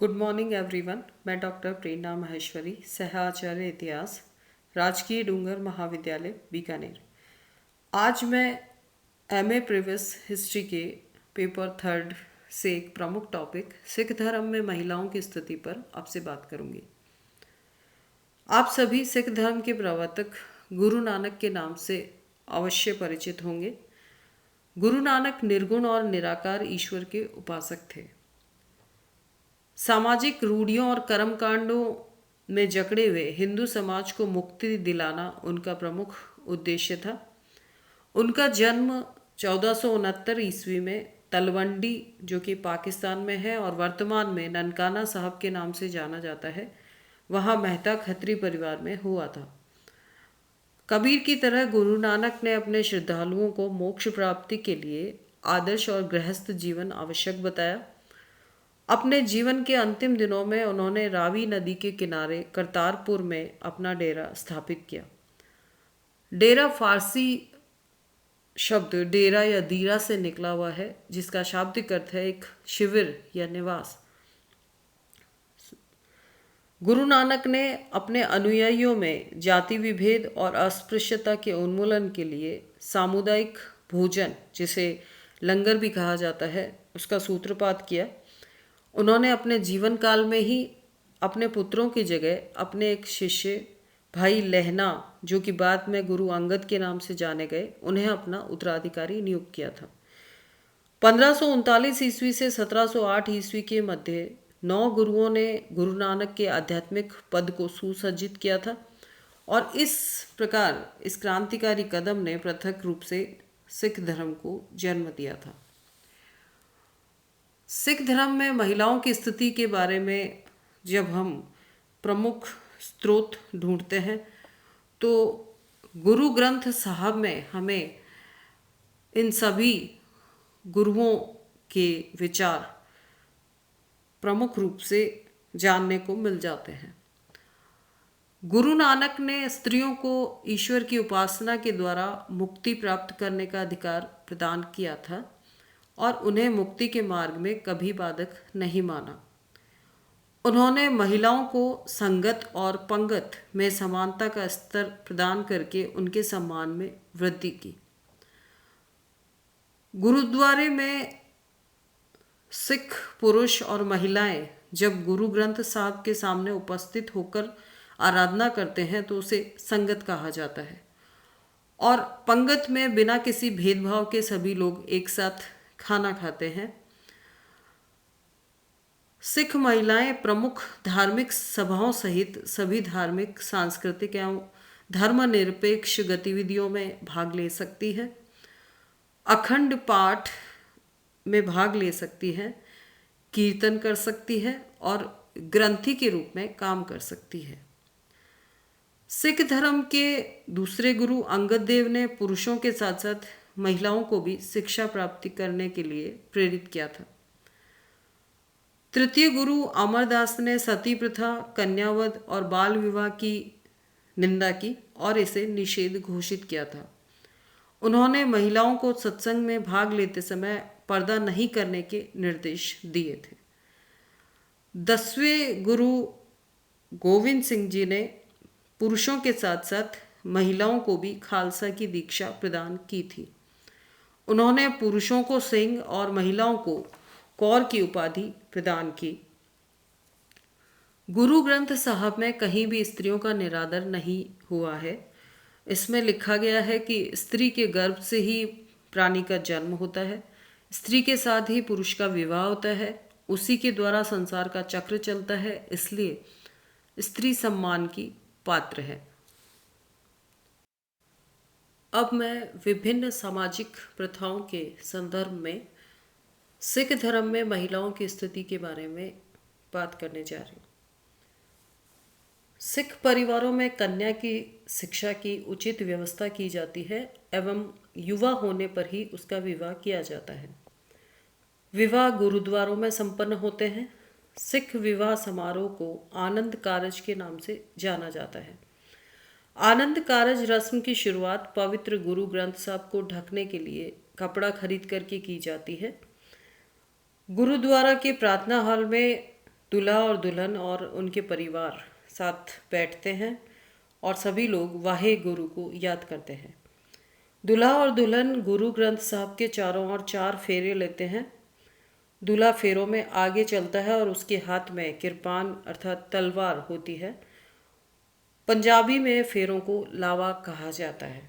Good morning everyone. मैं doctor प्रेरणा माहेश्वरी, सह आचार्य इतिहास, राजकीय डूंगर महाविद्यालय बीकानेर। आज मैं एमए प्रीवियस हिस्ट्री के पेपर थर्ड से एक प्रमुख टॉपिक सिख धर्म में महिलाओं की स्थिति पर आपसे बात करूंगी। आप सभी सिख धर्म के प्रवर्तक गुरु नानक के नाम से अवश्य परिचित होंगे। गुरु नानक निर्गुण और निराकार ईश्वर के उपासक थे। सामाजिक रूढ़ियों और कर्मकांडों में जकड़े हुए हिंदू समाज को मुक्ति दिलाना उनका प्रमुख उद्देश्य था। उनका जन्म 1469 ईस्वी में तलवंडी, जो कि पाकिस्तान में है और वर्तमान में ननकाना साहब के नाम से जाना जाता है, वहाँ मेहता खत्री परिवार में हुआ था। कबीर की तरह गुरु नानक ने अपने श्रद्धालुओं को मोक्ष प्राप्ति के लिए आदर्श और गृहस्थ जीवन आवश्यक बताया। अपने जीवन के अंतिम दिनों में उन्होंने रावी नदी के किनारे करतारपुर में अपना डेरा स्थापित किया। डेरा फारसी शब्द डेरा या दीरा से निकला हुआ है, जिसका शाब्दिक अर्थ है एक शिविर या निवास। गुरु नानक ने अपने अनुयायियों में जाति विभेद और अस्पृश्यता के उन्मूलन के लिए सामुदायिक भोजन, जिसे लंगर भी कहा जाता है, उसका सूत्रपात किया। उन्होंने अपने जीवन काल में ही अपने पुत्रों की जगह अपने एक शिष्य भाई लहना, जो कि बाद में गुरु अंगद के नाम से जाने गए, उन्हें अपना उत्तराधिकारी नियुक्त किया था। 1539 ईस्वी से 1708 ईस्वी के मध्य 9 गुरुओं ने गुरु नानक के आध्यात्मिक पद को सुसज्जित किया था और इस प्रकार इस क्रांतिकारी कदम ने पृथक रूप से सिख धर्म को जन्म दिया था। सिख धर्म में महिलाओं की स्थिति के बारे में जब हम प्रमुख स्रोत ढूंढते हैं तो गुरु ग्रंथ साहब में हमें इन सभी गुरुओं के विचार प्रमुख रूप से जानने को मिल जाते हैं। गुरु नानक ने स्त्रियों को ईश्वर की उपासना के द्वारा मुक्ति प्राप्त करने का अधिकार प्रदान किया था और उन्हें मुक्ति के मार्ग में कभी बाधक नहीं माना। उन्होंने महिलाओं को संगत और पंगत में समानता का स्तर प्रदान करके उनके सम्मान में वृद्धि की। गुरुद्वारे में सिख पुरुष और महिलाएं जब गुरु ग्रंथ साहब के सामने उपस्थित होकर आराधना करते हैं तो उसे संगत कहा जाता है और पंगत में बिना किसी भेदभाव के सभी लोग एक साथ खाना खाते हैं। सिख महिलाएं प्रमुख धार्मिक सभाओं सहित सभी धार्मिक, सांस्कृतिक एवं धर्मनिरपेक्ष गतिविधियों में भाग ले सकती है, अखंड पाठ में भाग ले सकती है, कीर्तन कर सकती है और ग्रंथी के रूप में काम कर सकती है। सिख धर्म के दूसरे गुरु अंगद देव ने पुरुषों के साथ साथ महिलाओं को भी शिक्षा प्राप्ति करने के लिए प्रेरित किया था। तृतीय गुरु अमरदास ने सती प्रथा, कन्यावध और बाल विवाह की निंदा की और इसे निषेध घोषित किया था। उन्होंने महिलाओं को सत्संग में भाग लेते समय पर्दा नहीं करने के निर्देश दिए थे। 10वें गुरु गोविंद सिंह जी ने पुरुषों के साथ साथ महिलाओं को भी खालसा की दीक्षा प्रदान की थी। उन्होंने पुरुषों को सिंह और महिलाओं को कौर की उपाधि प्रदान की। गुरु ग्रंथ साहब में कहीं भी स्त्रियों का निरादर नहीं हुआ है। इसमें लिखा गया है कि स्त्री के गर्भ से ही प्राणी का जन्म होता है, स्त्री के साथ ही पुरुष का विवाह होता है, उसी के द्वारा संसार का चक्र चलता है, इसलिए स्त्री सम्मान की पात्र है। अब मैं विभिन्न सामाजिक प्रथाओं के संदर्भ में सिख धर्म में महिलाओं की स्थिति के बारे में बात करने जा रही हूँ। सिख परिवारों में कन्या की शिक्षा की उचित व्यवस्था की जाती है एवं युवा होने पर ही उसका विवाह किया जाता है। विवाह गुरुद्वारों में संपन्न होते हैं। सिख विवाह समारोह को आनंद कारज के नाम से जाना जाता है। आनंद कारज रस्म की शुरुआत पवित्र गुरु ग्रंथ साहब को ढकने के लिए कपड़ा खरीद करके की जाती है। गुरुद्वारा के प्रार्थना हॉल में दूल्हा और दुल्हन और उनके परिवार साथ बैठते हैं और सभी लोग वाहे गुरु को याद करते हैं। दूल्हा और दुल्हन गुरु ग्रंथ साहब के चारों ओर 4 फेरे लेते हैं। दूल्हा फेरों में आगे चलता है और उसके हाथ में किरपान अर्थात तलवार होती है। पंजाबी में फेरों को लावा कहा जाता है।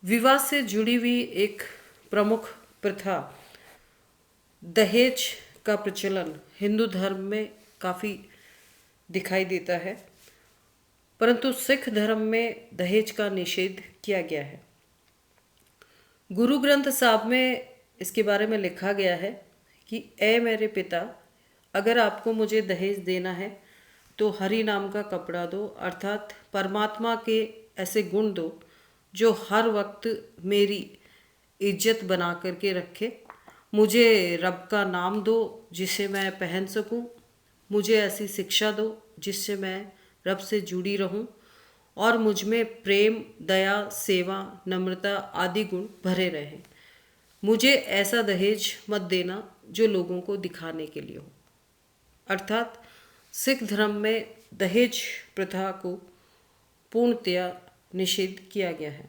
विवाह से जुड़ी हुई एक प्रमुख प्रथा दहेज का प्रचलन हिंदू धर्म में काफ़ी दिखाई देता है, परंतु सिख धर्म में दहेज का निषेध किया गया है। गुरु ग्रंथ साहब में इसके बारे में लिखा गया है कि ए मेरे पिता, अगर आपको मुझे दहेज देना है तो हरि नाम का कपड़ा दो, अर्थात परमात्मा के ऐसे गुण दो जो हर वक्त मेरी इज्जत बना करके रखे। मुझे रब का नाम दो जिसे मैं पहन सकूं। मुझे ऐसी शिक्षा दो जिससे मैं रब से जुड़ी रहूं और मुझ में प्रेम, दया, सेवा, नम्रता आदि गुण भरे रहें। मुझे ऐसा दहेज मत देना जो लोगों को दिखाने के लिए हो। अर्थात सिख धर्म में दहेज प्रथा को पूर्णतया निषेध किया गया है।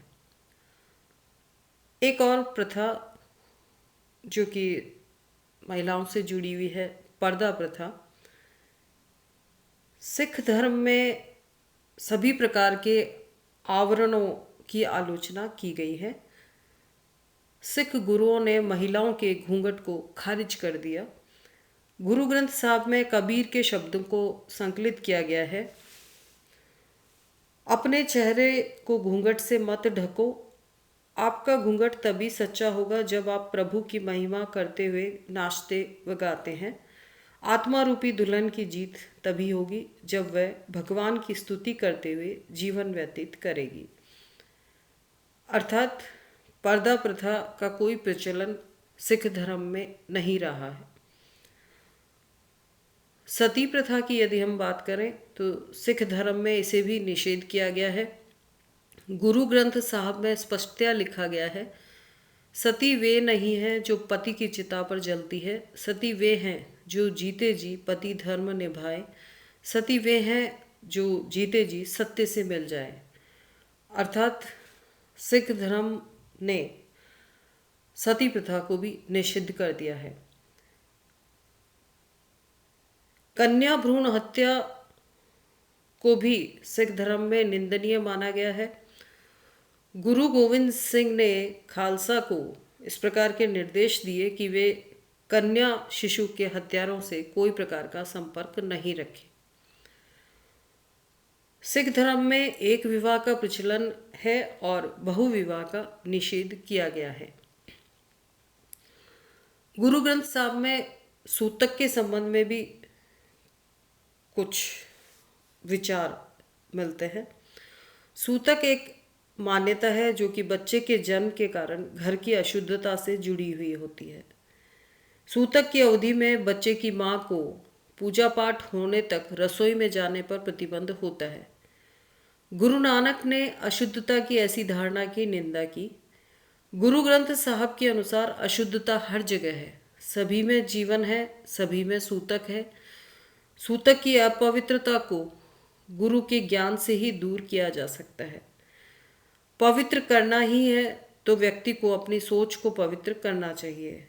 एक और प्रथा जो कि महिलाओं से जुड़ी हुई है, पर्दा प्रथा। सिख धर्म में सभी प्रकार के आवरणों की आलोचना की गई है। सिख गुरुओं ने महिलाओं के घूंघट को खारिज कर दिया। गुरु ग्रंथ साहब में कबीर के शब्दों को संकलित किया गया है। अपने चेहरे को घूंघट से मत ढको। आपका घूंघट तभी सच्चा होगा जब आप प्रभु की महिमा करते हुए नाचते व गाते हैं। आत्मा रूपी दुल्हन की जीत तभी होगी जब वह भगवान की स्तुति करते हुए जीवन व्यतीत करेगी। अर्थात पर्दा प्रथा का कोई प्रचलन सिख धर्म में नहीं रहा है। सती प्रथा की यदि हम बात करें तो सिख धर्म में इसे भी निषेध किया गया है। गुरु ग्रंथ साहब में स्पष्टतया लिखा गया है, सती वे नहीं है जो पति की चिता पर जलती है, सती वे हैं जो जीते जी पति धर्म निभाए, सती वे हैं जो जीते जी सत्य से मिल जाए। अर्थात सिख धर्म ने सती प्रथा को भी निषिद्ध कर दिया है। कन्या भ्रूण हत्या को भी सिख धर्म में निंदनीय माना गया है। गुरु गोविंद सिंह ने खालसा को इस प्रकार के निर्देश दिए कि वे कन्या शिशु के हत्यारों से कोई प्रकार का संपर्क नहीं रखें। सिख धर्म में एक विवाह का प्रचलन है और बहुविवाह का निषेध किया गया है। गुरु ग्रंथ साहब में सूतक के संबंध में भी कुछ विचार मिलते हैं। सूतक एक मान्यता है जो कि बच्चे के जन्म के कारण घर की अशुद्धता से जुड़ी हुई होती है। सूतक की अवधि में बच्चे की मां को पूजा पाठ होने तक रसोई में जाने पर प्रतिबंध होता है। गुरु नानक ने अशुद्धता की ऐसी धारणा की निंदा की। गुरु ग्रंथ साहब के अनुसार अशुद्धता हर जगह है, सभी में जीवन है, सभी में सूतक है। सूतक की अपवित्रता को गुरु के ज्ञान से ही दूर किया जा सकता है। पवित्र करना ही है तो व्यक्ति को अपनी सोच को पवित्र करना चाहिए।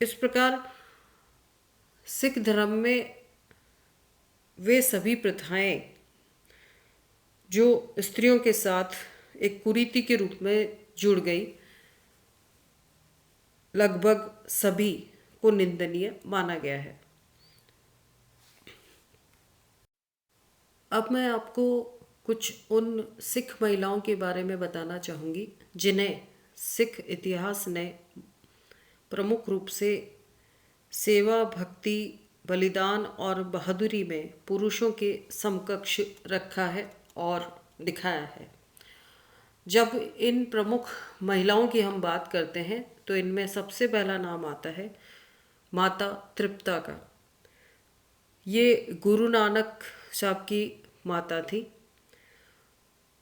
इस प्रकार सिख धर्म में वे सभी प्रथाएं जो स्त्रियों के साथ एक कुरीति के रूप में जुड़ गई, लगभग सभी को निंदनीय माना गया है। अब मैं आपको कुछ उन सिख महिलाओं के बारे में बताना चाहूँगी जिन्हें सिख इतिहास ने प्रमुख रूप से सेवा, भक्ति, बलिदान और बहादुरी में पुरुषों के समकक्ष रखा है और दिखाया है। जब इन प्रमुख महिलाओं की हम बात करते हैं तो इनमें सबसे पहला नाम आता है माता तृप्ता का। ये गुरु नानक साहब की माता थी।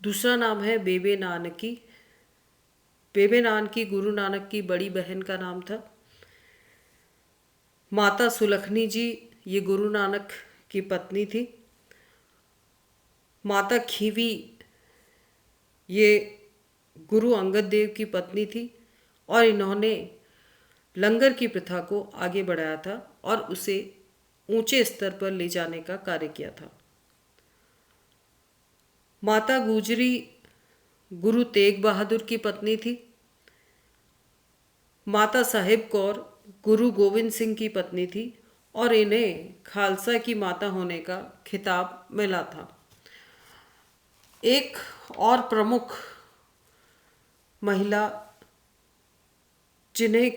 दूसरा नाम है बेबे नानकी। बेबे नानकी गुरु नानक की बड़ी बहन का नाम था। माता सुलखनी जी ये गुरु नानक की पत्नी थी। माता खीवी ये गुरु अंगद देव की पत्नी थी और इन्होंने लंगर की प्रथा को आगे बढ़ाया था और उसे ऊंचे स्तर पर ले जाने का कार्य किया था। माता गुजरी गुरु तेग बहादुर की पत्नी थी। माता साहिब कौर गुरु गोविंद सिंह की पत्नी थी और इन्हें खालसा की माता होने का खिताब मिला था। एक और प्रमुख महिला जिन्हें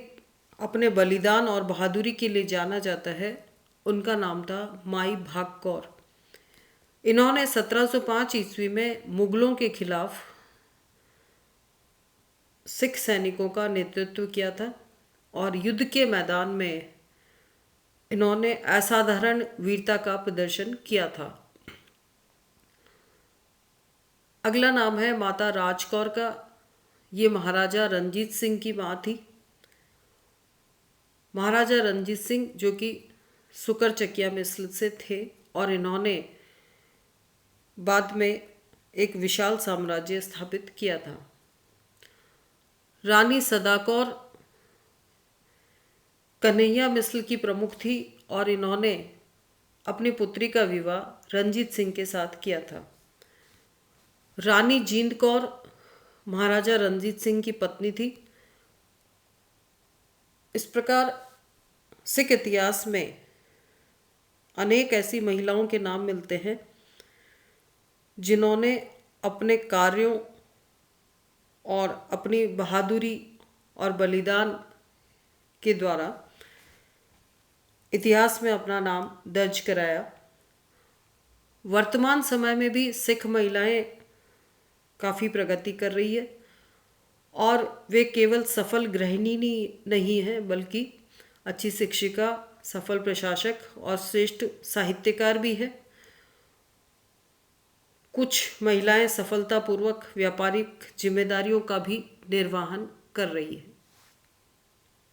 अपने बलिदान और बहादुरी के लिए जाना जाता है, उनका नाम था माई भाग कौर। इन्होंने 1705 ईस्वी में मुगलों के खिलाफ सिख सैनिकों का नेतृत्व किया था और युद्ध के मैदान में इन्होंने असाधारण वीरता का प्रदर्शन किया था। अगला नाम है माता राजकौर का। ये महाराजा रंजीत सिंह की माँ थी। महाराजा रंजीत सिंह जो कि सुकर मिसल से थे और इन्होंने बाद में एक विशाल साम्राज्य स्थापित किया था। रानी सदाकौर कन्हैया मिसल की प्रमुख थी और इन्होंने अपनी पुत्री का विवाह रंजीत सिंह के साथ किया था। रानी जींद कौर महाराजा रंजीत सिंह की पत्नी थी। इस प्रकार सिख इतिहास में अनेक ऐसी महिलाओं के नाम मिलते हैं जिन्होंने अपने कार्यों और अपनी बहादुरी और बलिदान के द्वारा इतिहास में अपना नाम दर्ज कराया। वर्तमान समय में भी सिख महिलाएं काफ़ी प्रगति कर रही है और वे केवल सफल गृहिणी नहीं हैं बल्कि अच्छी शिक्षिका, सफल प्रशासक और श्रेष्ठ साहित्यकार भी है। कुछ महिलाएं सफलतापूर्वक व्यापारिक जिम्मेदारियों का भी निर्वहन कर रही है।